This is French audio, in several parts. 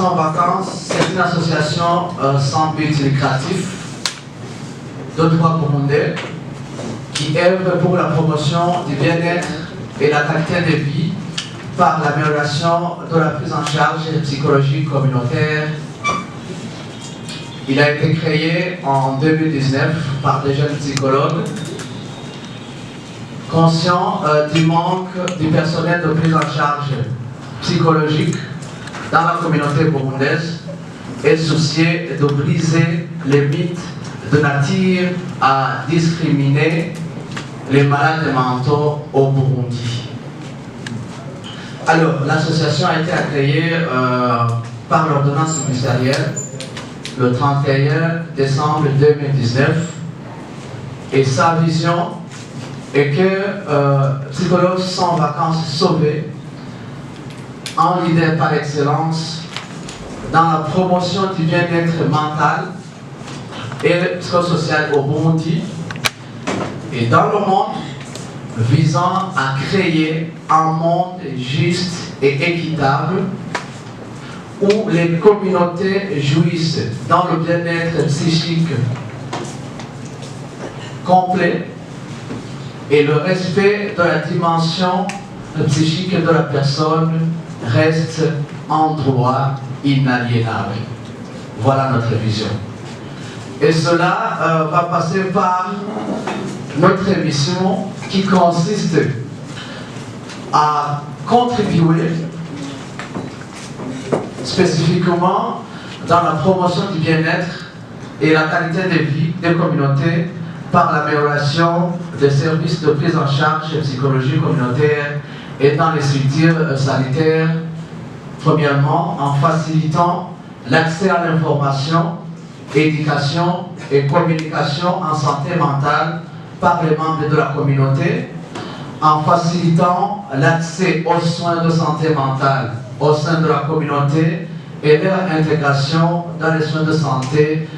sans vacances, c'est une association sans but lucratif de droit burundais qui œuvre pour la promotion du bien-être et la qualité de vie par l'amélioration de la prise en charge psychologique communautaire. Il a été créé en 2019 par des jeunes psychologues conscients du manque du personnel de prise en charge psychologique dans la communauté burundaise et soucieux de briser les mythes de nature à discriminer les malades mentaux au Burundi. Alors, l'association a été créée par l'ordonnance ministérielle le 31 décembre 2019 et sa vision est que Psychologues sans vacances sauvés, un leader par excellence dans la promotion du bien-être mental et psychosocial au Burundi et dans le monde, visant à créer un monde juste et équitable où les communautés jouissent dans le bien-être psychique complet et le respect de la dimension psychique de la personne reste un droit inaliénable. Voilà notre vision. Et cela va passer par notre mission qui consiste à contribuer spécifiquement dans la promotion du bien-être et la qualité de vie des communautés par l'amélioration des services de prise en charge psychologique communautaire et dans les structures sanitaires, premièrement en facilitant l'accès à l'information, éducation et communication en santé mentale par les membres de la communauté, en facilitant l'accès aux soins de santé mentale au sein de la communauté et leur intégration dans les soins de santé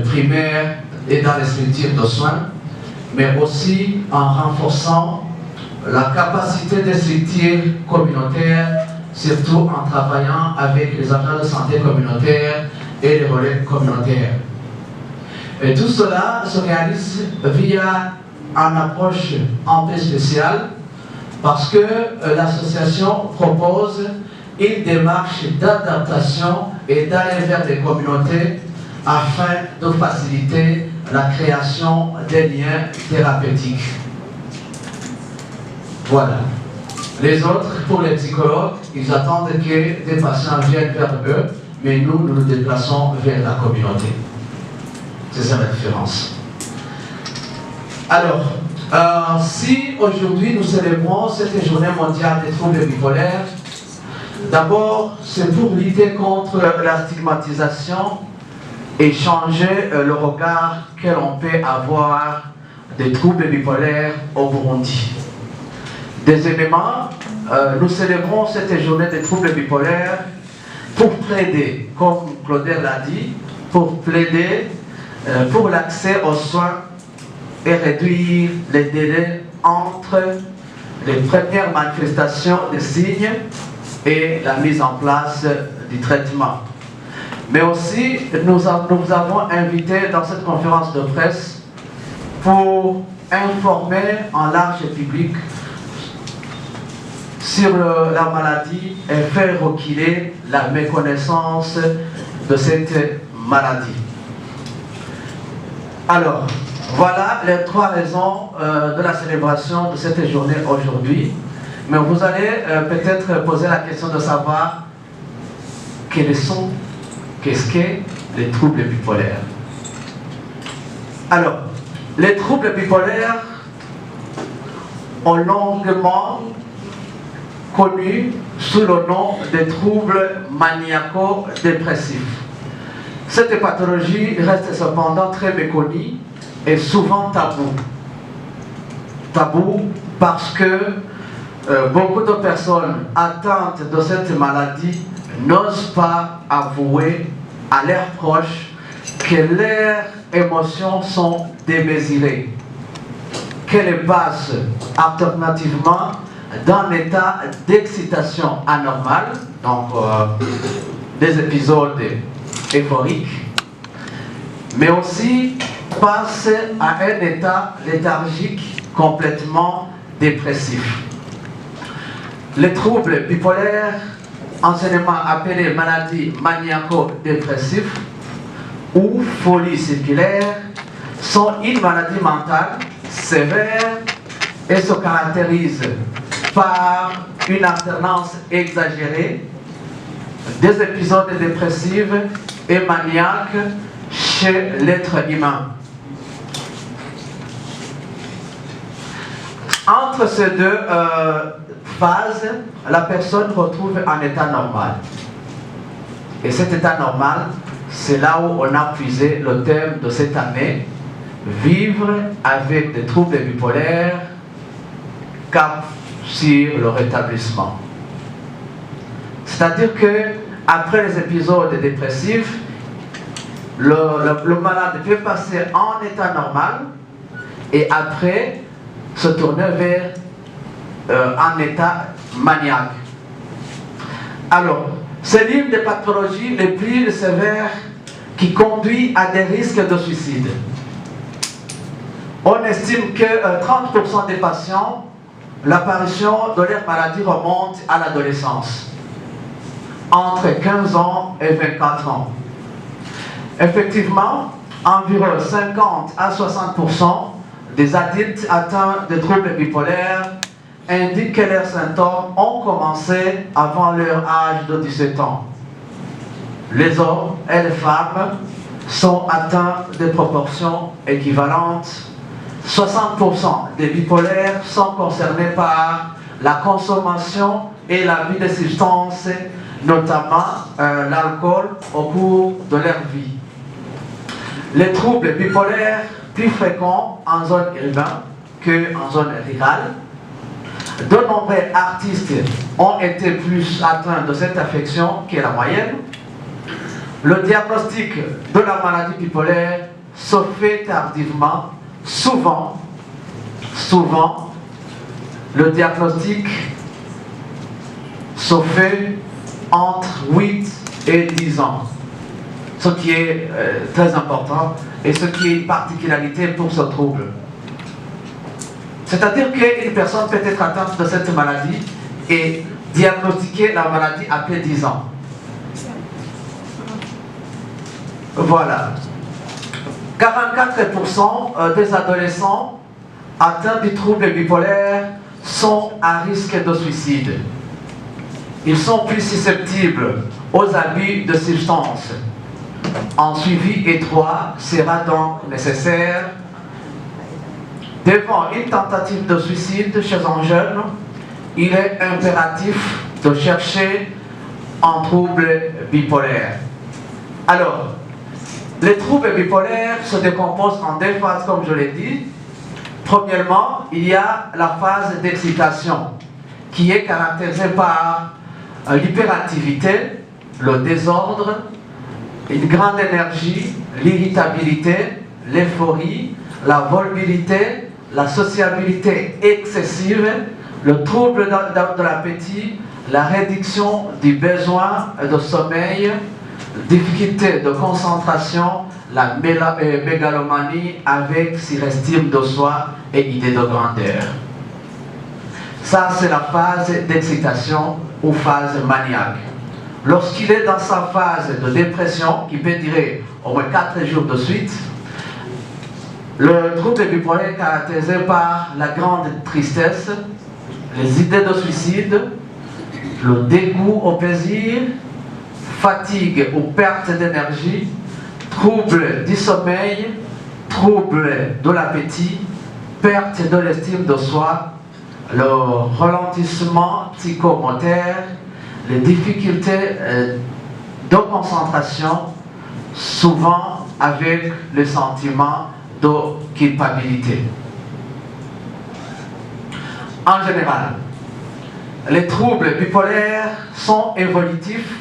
primaires et dans les structures de soins, mais aussi en renforçant la capacité des structures communautaires, surtout en travaillant avec les agents de santé communautaire et les relais communautaires. Et tout cela se réalise via une approche un peu spéciale parce que l'association propose une démarche d'adaptation et d'aller vers les communautés afin de faciliter la création des liens thérapeutiques. Voilà. Les autres, pour les psychologues, ils attendent que des patients viennent vers eux, mais nous nous déplaçons vers la communauté. C'est ça la différence. Alors, si aujourd'hui nous célébrons cette journée mondiale des troubles bipolaires, d'abord c'est pour lutter contre la stigmatisation et changer le regard que l'on peut avoir des troubles bipolaires au Burundi. Deuxièmement, nous célébrons cette journée des troubles bipolaires pour plaider, comme Claudel l'a dit, pour plaider pour l'accès aux soins et réduire les délais entre les premières manifestations des signes et la mise en place du traitement. Mais aussi, nous avons invité dans cette conférence de presse pour informer en large public sur la maladie et faire reculer la méconnaissance de cette maladie. Alors, voilà les trois raisons de la célébration de cette journée aujourd'hui. Mais vous allez peut-être poser la question de savoir qu'est-ce que les troubles bipolaires. Alors, les troubles bipolaires ont longuement connu sous le nom de troubles maniaco-dépressifs. Cette pathologie reste cependant très méconnue et souvent tabou. Tabou parce que beaucoup de personnes atteintes de cette maladie n'osent pas avouer à leurs proches que leurs émotions sont démesurées, qu'elles passent alternativement d'un état d'excitation anormale, donc des épisodes euphoriques, mais aussi passe à un état léthargique complètement dépressif. Les troubles bipolaires, anciennement appelés maladies maniaco-dépressives ou folie circulaire, sont une maladie mentale sévère et se caractérisent par une alternance exagérée des épisodes dépressifs et maniaques chez l'être humain. Entre ces deux phases, la personne retrouve un état normal. Et cet état normal, c'est là où on a puisé le thème de cette année, vivre avec des troubles bipolaires, cap sur le rétablissement. C'est-à-dire que après les épisodes dépressifs, le malade peut passer en état normal et après se tourner vers un état maniaque. Alors, c'est l'une des pathologies les plus sévères qui conduit à des risques de suicide. On estime que 30% des patients, l'apparition de leur maladie remonte à l'adolescence, entre 15 ans et 24 ans. Effectivement, environ 50 à 60% des adultes atteints de troubles bipolaires indiquent que leurs symptômes ont commencé avant leur âge de 17 ans. Les hommes et les femmes sont atteints de proportions équivalentes. 60% des bipolaires sont concernés par la consommation et l'abus de substances, notamment l'alcool, au cours de leur vie. Les troubles bipolaires plus fréquents en zone urbaine qu'en zone rurale. De nombreux artistes ont été plus atteints de cette affection que la moyenne. Le diagnostic de la maladie bipolaire se fait tardivement. Souvent, le diagnostic se fait entre 8 et 10 ans. Ce qui est très important et ce qui est une particularité pour ce trouble. C'est-à-dire qu'une personne peut être atteinte de cette maladie et diagnostiquer la maladie après 10 ans. Voilà. 44% des adolescents atteints du trouble bipolaire sont à risque de suicide. Ils sont plus susceptibles aux abus de substances. Un suivi étroit sera donc nécessaire. Devant une tentative de suicide chez un jeune, il est impératif de chercher un trouble bipolaire. Alors, les troubles bipolaires se décomposent en deux phases, comme je l'ai dit. Premièrement, il y a la phase d'excitation, qui est caractérisée par l'hyperactivité, le désordre, une grande énergie, l'irritabilité, l'euphorie, la volubilité, la sociabilité excessive, le trouble de l'appétit, la réduction du besoin de sommeil, difficulté de concentration, la mégalomanie avec surestime de soi et idée de grandeur. Ça, c'est la phase d'excitation ou phase maniaque. Lorsqu'il est dans sa phase de dépression, qui peut durer au moins 4 jours de suite, le trouble bipolaire est caractérisé par la grande tristesse, les idées de suicide, le dégoût au plaisir, fatigue ou perte d'énergie, trouble du sommeil, trouble de l'appétit, perte de l'estime de soi, le ralentissement psychomoteur, les difficultés de concentration, souvent avec le sentiment de culpabilité. En général, les troubles bipolaires sont évolutifs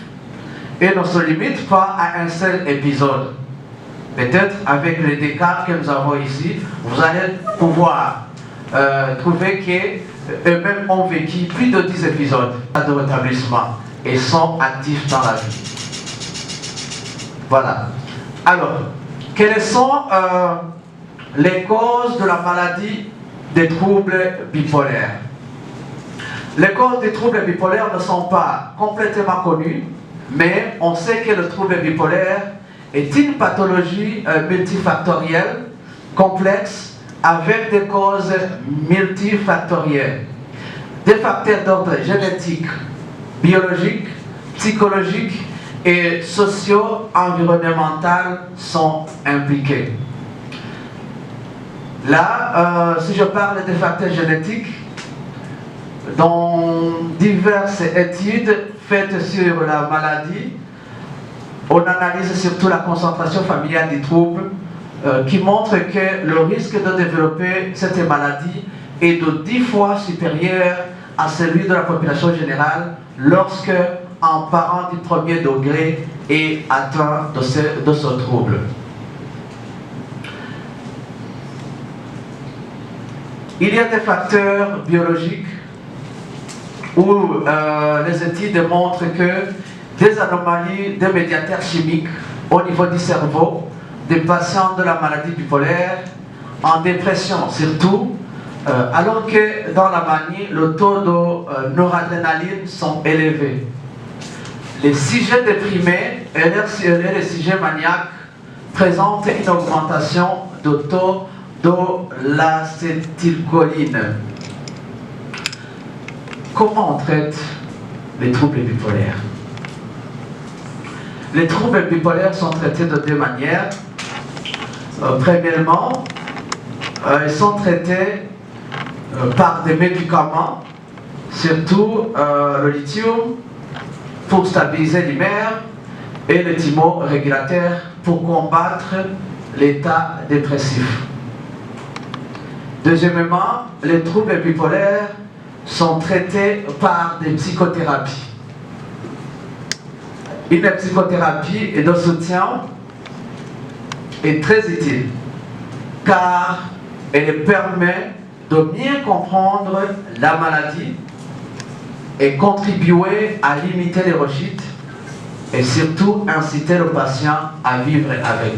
et ne se limitent pas à un seul épisode. Peut-être avec les décas que nous avons ici, vous allez pouvoir trouver qu'eux-mêmes ont vécu plus de 10 épisodes de rétablissement et sont actifs dans la vie. Voilà. Alors, quelles sont les causes de la maladie des troubles bipolaires? Les causes des troubles bipolaires ne sont pas complètement connues, mais on sait que le trouble bipolaire est une pathologie multifactorielle, complexe, avec des causes multifactorielles. Des facteurs d'ordre génétique, biologique, psychologique et socio-environnemental sont impliqués. Là, si je parle des facteurs génétiques, dans diverses études faites sur la maladie, on analyse surtout la concentration familiale du trouble qui montre que le risque de développer cette maladie est de 10 fois supérieur à celui de la population générale lorsque un parent du premier degré est atteint de ce trouble. Il y a des facteurs biologiques où les études montrent que des anomalies des médiateurs chimiques au niveau du cerveau des patients de la maladie bipolaire, en dépression surtout, alors que dans la manie, le taux de noradrénaline sont élevés. Les sujets déprimés et les sujets maniaques présentent une augmentation de taux de l'acétylcholine. Comment on traite les troubles bipolaires? Les troubles bipolaires sont traités de deux manières. Premièrement, ils sont traités par des médicaments, surtout le lithium pour stabiliser l'humeur et le thymorégulateur pour combattre l'état dépressif. Deuxièmement, les troubles bipolaires sont traités par des psychothérapies. Une psychothérapie de soutien est très utile car elle permet de mieux comprendre la maladie et contribuer à limiter les rechutes et surtout inciter le patient à vivre avec.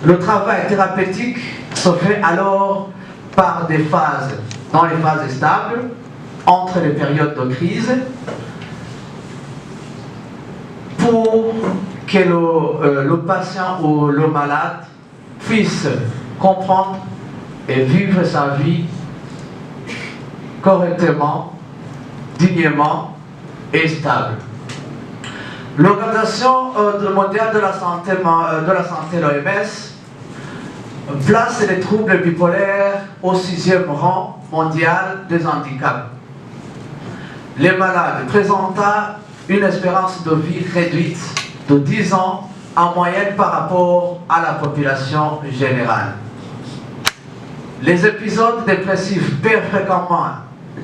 Le travail thérapeutique se fait alors par des phases, dans les phases stables, entre les périodes de crise, pour que le patient ou le malade puisse comprendre et vivre sa vie correctement, dignement et stable. L'Organisation mondiale de la santé, l'OMS, place les troubles bipolaires au 6e rang mondial des handicaps. Les malades présentant une espérance de vie réduite de 10 ans en moyenne par rapport à la population générale. Les épisodes dépressifs peuvent fréquemment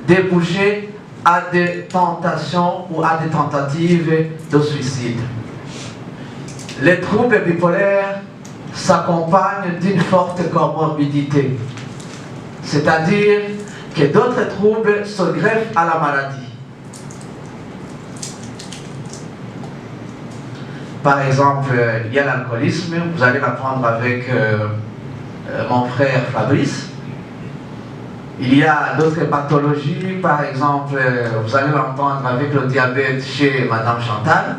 déboucher à des tentations ou à des tentatives de suicide. Les troubles bipolaires s'accompagnent d'une forte comorbidité, c'est-à-dire que d'autres troubles se greffent à la maladie. Par exemple, il y a l'alcoolisme, vous allez l'apprendre avec mon frère Fabrice. Il y a d'autres pathologies, par exemple, vous allez l'entendre avec le diabète chez Madame Chantal.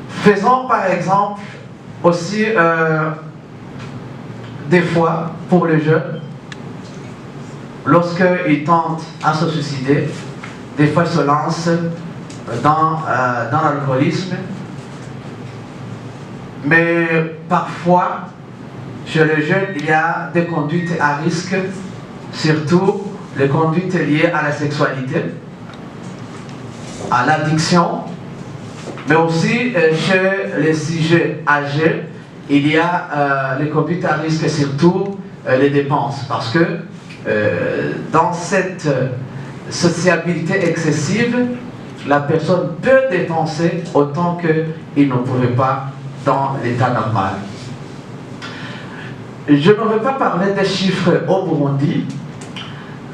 Faisons par exemple aussi des fois pour les jeunes, lorsqu'ils tentent à se suicider, des fois ils se lancent dans l'alcoolisme, mais parfois chez les jeunes il y a des conduites à risque, surtout les conduites liées à la sexualité, à l'addiction, mais aussi chez les sujets âgés il y a les conduites à risque, surtout les dépenses, parce que dans cette sociabilité excessive, la personne peut dépenser autant qu'il ne pouvait pas dans l'état normal. Je ne veux pas parler des chiffres au Burundi,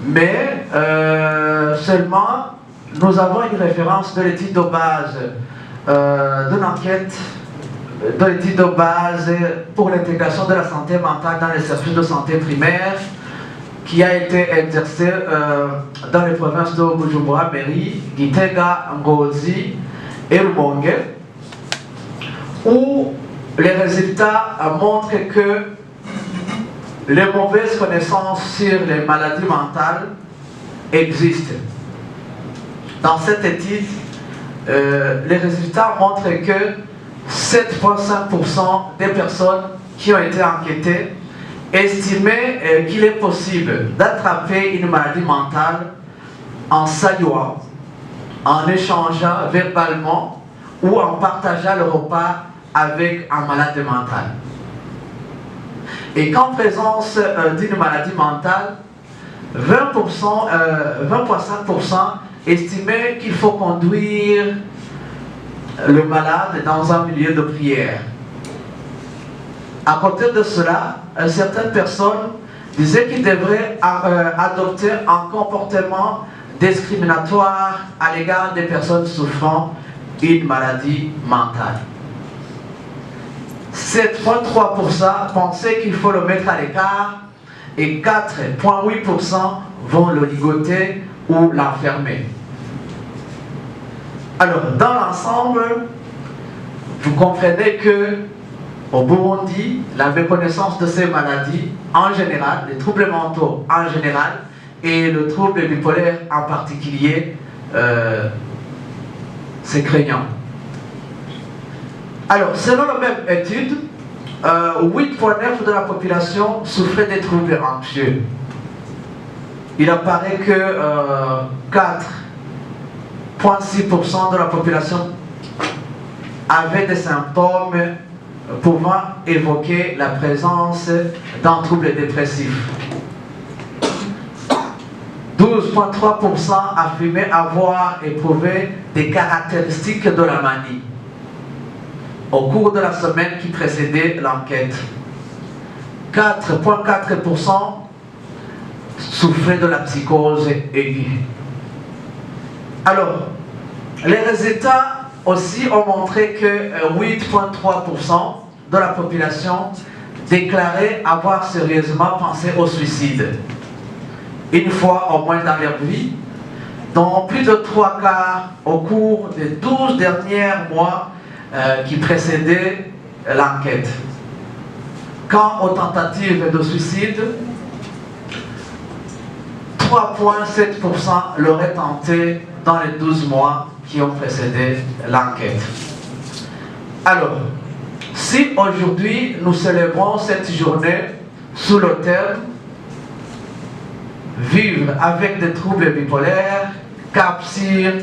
mais seulement nous avons une référence de l'étude de base d'une enquête de l'étude de base pour l'intégration de la santé mentale dans les services de santé primaire qui a été exercée dans les provinces de Bujumbura, Meri, Gitega, Ngozi et Rumonge, où les résultats montrent que les mauvaises connaissances sur les maladies mentales existent. Dans cette étude, les résultats montrent que 7,5% des personnes qui ont été enquêtées estimaient qu'il est possible d'attraper une maladie mentale en saluant, en échangeant verbalement ou en partageant le repas avec un malade mental. Et qu'en présence d'une maladie mentale, 20,5% estimaient qu'il faut conduire le malade dans un milieu de prière. À côté de cela, certaines personnes disaient qu'ils devraient adopter un comportement discriminatoire à l'égard des personnes souffrant d'une maladie mentale. 7,3% pensaient qu'il faut le mettre à l'écart et 4,8% vont le ligoter ou l'enfermer. Alors, dans l'ensemble, vous comprenez que au Burundi, la méconnaissance de ces maladies en général, les troubles mentaux en général et le trouble bipolaire en particulier, c'est craignant. Alors, selon la même étude, 8,9% de la population souffrait des troubles anxieux. Il apparaît que 4,6% de la population avait des symptômes pouvant évoquer la présence d'un trouble dépressif. 12,3% affirmaient avoir éprouvé des caractéristiques de la manie au cours de la semaine qui précédait l'enquête. 4,4% souffraient de la psychose aiguë. Alors, les résultats aussi ont montré que 8,3% de la population déclarait avoir sérieusement pensé au suicide, une fois au moins dans leur vie, dont plus de 3 quarts au cours des 12 derniers mois qui précédaient l'enquête. Quant aux tentatives de suicide, 3,7% l'auraient tenté dans les 12 mois qui ont précédé l'enquête. Alors, si aujourd'hui nous célébrons cette journée sous le thème « Vivre avec des troubles bipolaires, cap sur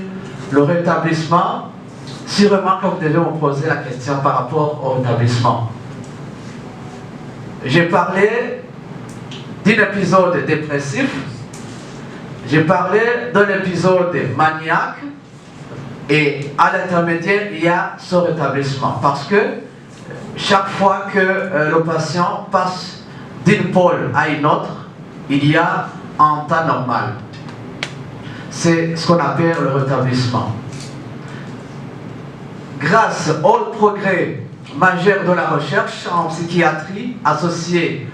le rétablissement », sûrement que vous devez me poser la question par rapport au rétablissement. J'ai parlé d'un épisode dépressif, j'ai parlé d'un épisode maniaque, et à l'intermédiaire, il y a ce rétablissement. Parce que chaque fois que le patient passe d'une pôle à une autre, il y a un temps normal. C'est ce qu'on appelle le rétablissement. Grâce au progrès majeur de la recherche en psychiatrie associée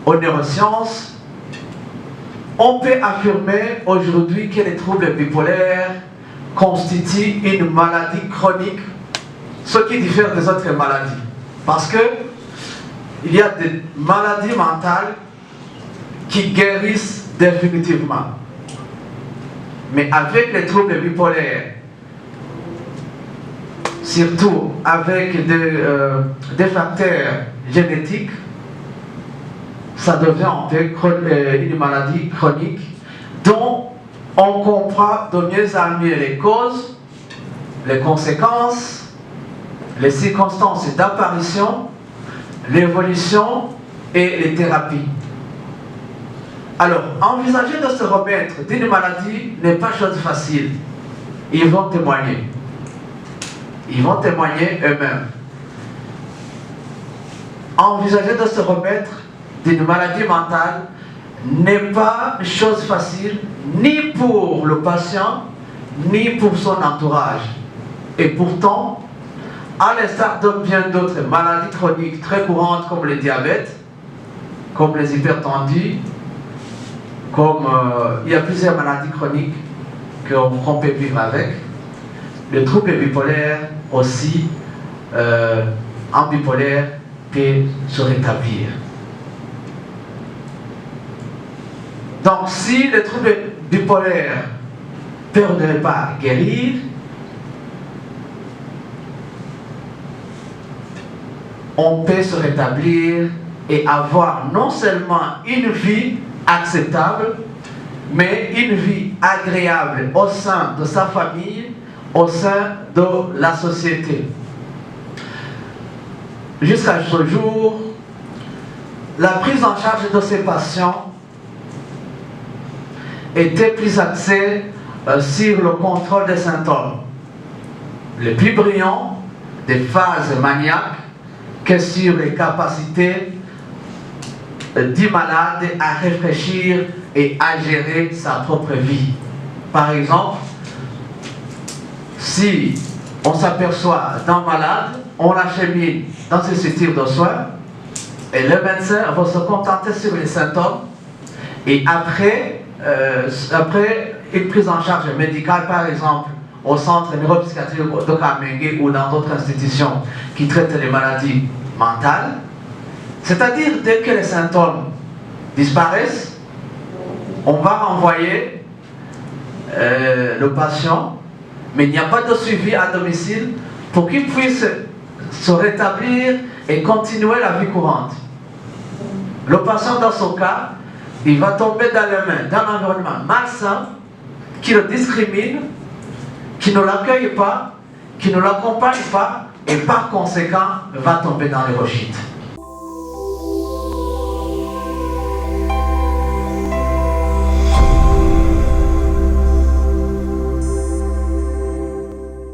aux neurosciences, on peut affirmer aujourd'hui que les troubles bipolaires constituent une maladie chronique, ce qui diffère des autres maladies. Parce que il y a des maladies mentales qui guérissent définitivement. Mais avec les troubles bipolaires, surtout avec des facteurs génétiques, ça devient un peu une maladie chronique dont on comprend de mieux en mieux les causes, les conséquences, les circonstances d'apparition, l'évolution et les thérapies. Alors, envisager de se remettre d'une maladie n'est pas chose facile. Ils vont témoigner. Ils vont témoigner eux-mêmes. Envisager de se remettre d'une maladie mentale n'est pas chose facile, ni pour le patient, ni pour son entourage. Et pourtant, à l'instar de bien d'autres maladies chroniques très courantes comme le diabète, comme les hypertendus, comme il y a plusieurs maladies chroniques qu'on peut vivre avec. Le trouble bipolaire aussi, en bipolaire, peut se rétablir. Donc si le trouble bipolaire ne peut pas guérir, on peut se rétablir et avoir non seulement une vie acceptable, mais une vie agréable au sein de sa famille, au sein de la société. Jusqu'à ce jour, la prise en charge de ces patients était plus axée sur le contrôle des symptômes les plus brillants des phases maniaques que sur les capacités du malade à réfléchir et à gérer sa propre vie. Par exemple, si on s'aperçoit d'un malade, on l'achemine dans ce système de soins et le médecin va se contenter sur les symptômes et après une prise en charge médicale, par exemple, au centre neuropsychiatrique de Kamenge ou dans d'autres institutions qui traitent les maladies mentales, c'est-à-dire dès que les symptômes disparaissent, on va renvoyer le patient, mais il n'y a pas de suivi à domicile pour qu'il puisse se rétablir et continuer la vie courante. Le patient, dans son cas, il va tomber dans les mains d'un environnement malsain qui le discrimine, qui ne l'accueille pas, qui ne l'accompagne pas et par conséquent va tomber dans les rechites.